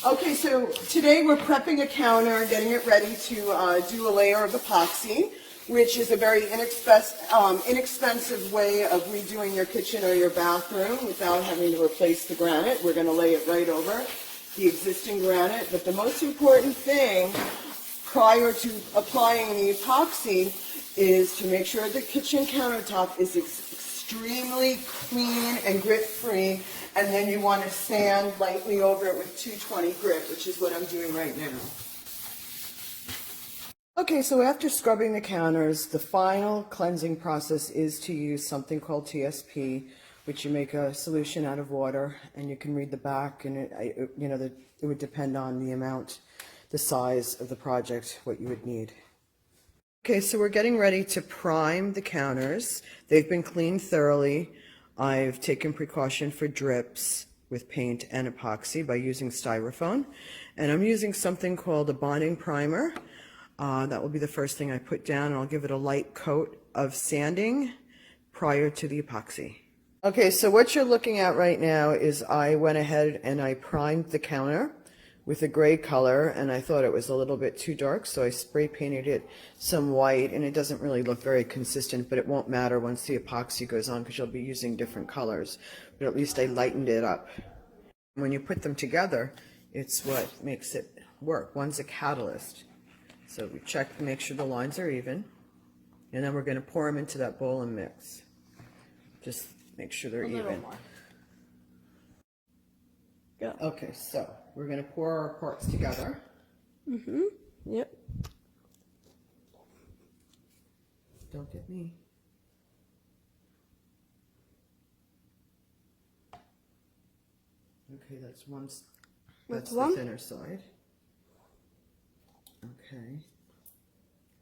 Okay, so today we're prepping a counter, getting it ready to do a layer of epoxy, which is a very inexpensive way of redoing your kitchen or your bathroom without having to replace the granite. We're going to lay it right over the existing granite, but the most important thing prior to applying the epoxy is to make sure the kitchen countertop is extremely clean and grit-free, and then you want to sand lightly over it with 220 grit, which is what I'm doing right now. Okay, so after scrubbing the counters, the final cleansing process is to use something called TSP, which you make a solution out of water, and you can read the back, and it would depend on the amount, the size of the project, what you would need. Okay, so we're getting ready to prime the counters. They've been cleaned thoroughly. I've taken precaution for drips with paint and epoxy by using styrofoam, and I'm using something called a bonding primer. That will be the first thing I put down, and I'll give it a light coat of sanding prior to the epoxy. Okay, so what you're looking at right now is I went ahead and I primed the counter with a gray color, and I thought it was a little bit too dark, so I spray painted it some white, and it doesn't really look very consistent, but it won't matter once the epoxy goes on because you'll be using different colors, but at least I lightened it up. When you put them together, it's what makes it work. One's a catalyst. So we check to make sure the lines are even, and then we're going to pour them into that bowl and mix. Just make sure they're even. Yeah. Okay, so we're going to pour our parts together. Yep. Don't get me. Okay, that's one. That's the thinner side. Okay.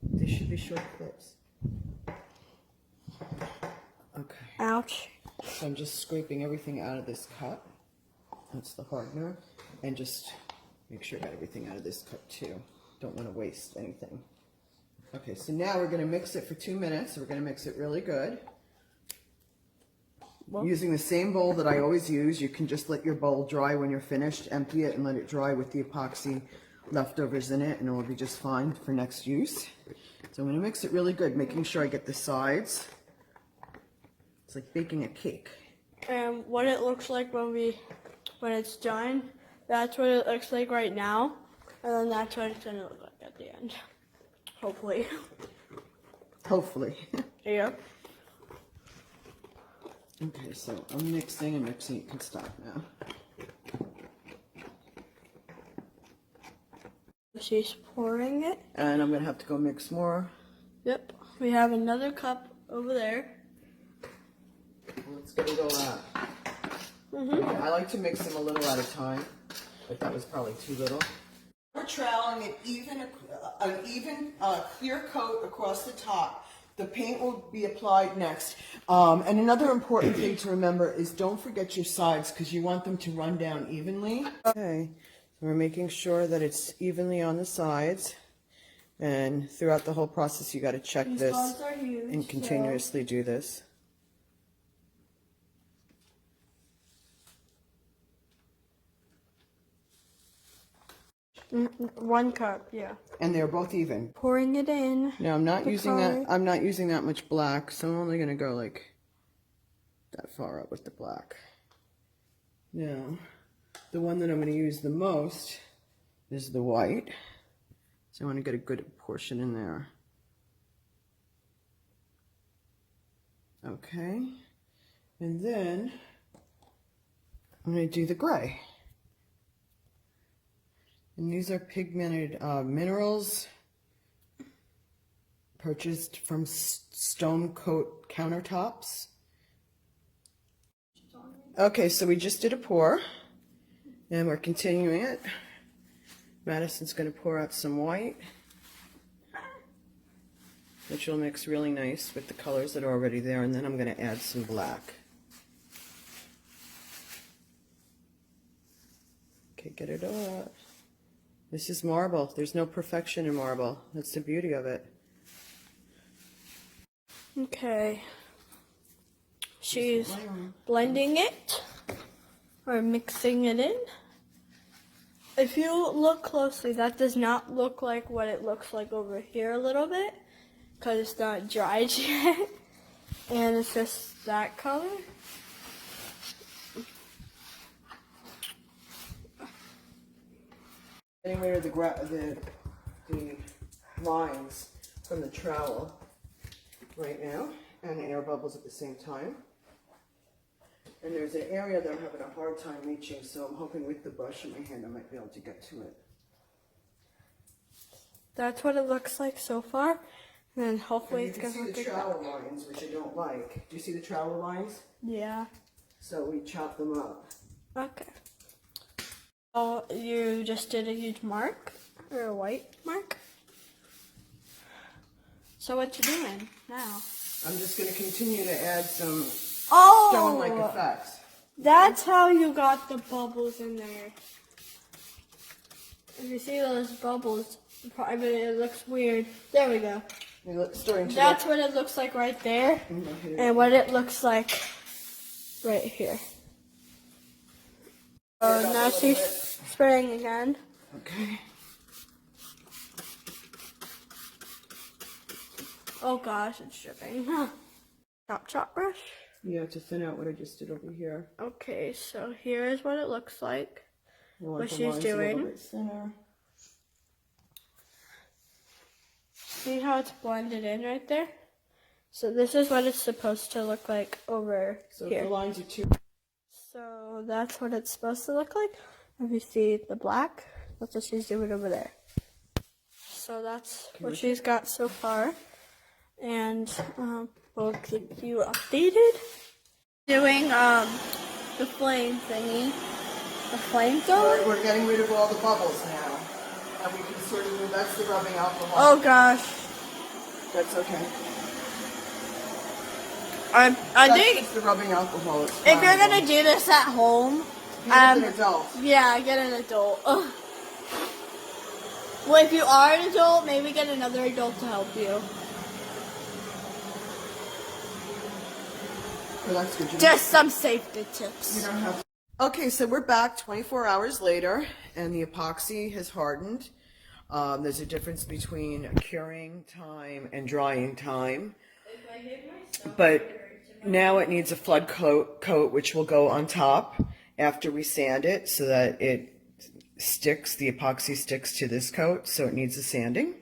These should be short clips. Okay. Ouch. So I'm just scraping everything out of this cup. That's the hardener. And just make sure I got everything out of this cup too. Don't want to waste anything. Okay, so now we're going to mix it for 2 minutes. We're going to mix it really good. Using the same bowl that I always use. You can just let your bowl dry when you're finished. Empty it and let it dry with the epoxy leftovers in it, and it will be just fine for next use. So I'm going to mix it really good, making sure I get the sides. It's like baking a cake. And what it looks like when it's done, that's what it looks like right now, and then that's what it's going to look like at the end. Hopefully. Hopefully. Yeah. Okay, so I'm mixing and mixing. You can stop now. She's pouring it. And I'm going to have to go mix more. Yep. We have another cup over there. Let's get it all out. Okay, I like to mix them a little at a time, but that was probably too little. We're troweling an even clear coat across the top. The paint will be applied next. And another important thing to remember is don't forget your sides because you want them to run down evenly. Okay. We're making sure that it's evenly on the sides, and throughout the whole process you got to check this and continuously do this. One cup, yeah. And they're both even. Pouring it in. Now I'm not using that. I'm not using that much black, so I'm only going to go like that far up with the black. Now, the one that I'm going to use the most is the white. So I want to get a good portion in there. Okay. And then I'm going to do the gray. And these are pigmented minerals purchased from Stone Coat countertops. Okay, so we just did a pour. And we're continuing it. Madison's going to pour out some white, which will mix really nice with the colors that are already there, and then I'm going to add some black. Okay, get it all out. This is marble. There's no perfection in marble. That's the beauty of it. Okay. She's blending it, or mixing it in. if you look closely, that does not look like what it looks like over here a little bit, because it's not dried yet, and it's just that color. Getting rid of the lines from the trowel right now, and the air bubbles at the same time. And there's an area that I'm having a hard time reaching, so I'm hoping with the brush in my hand I might be able to get to it. That's what it looks like so far, and then hopefully And it's you can gonna see the look like trowel lines, which I don't like. Do you see the trowel lines? Yeah. So we chop them up. Okay. Oh, you just did a huge mark, or a white mark. So what you doing now? I'm just going to continue to add some Oh, stone-like effects. that's how you got the bubbles in there. If you see those bubbles, I mean, it looks weird. There we go. That's what it looks like right there, and what it looks like right here. Oh, now she's spraying again. Okay. Oh gosh, it's dripping. Chop brush. You have to thin out what I just did over here. Okay, so here is what it looks like. You want What the she's lines a little doing. bit thinner. See how it's blended in right there? So this is what it's supposed to look like over So here. if the lines are too... So that's what it's supposed to look like. If you see the black, that's what she's doing over there. So that's what she's got so far. And we'll keep you updated. Doing the flame thingy. The flamethrower? We're getting rid of all the bubbles now. And we can sort of move, that's the rubbing alcohol. Oh gosh. That's okay. I That's think just the rubbing alcohol. It's if you're fine. gonna do this at home, Get an adult. yeah, get an adult. Ugh. Well, if you are an adult, maybe get another adult to help you. Well, that's good. Just some safety tips. You don't have to. Okay, so we're back 24 hours later, and the epoxy has hardened. There's a difference between curing time and drying time. But now it needs a flood coat, which will go on top after we sand it so that it sticks, the epoxy sticks to this coat, so it needs a sanding.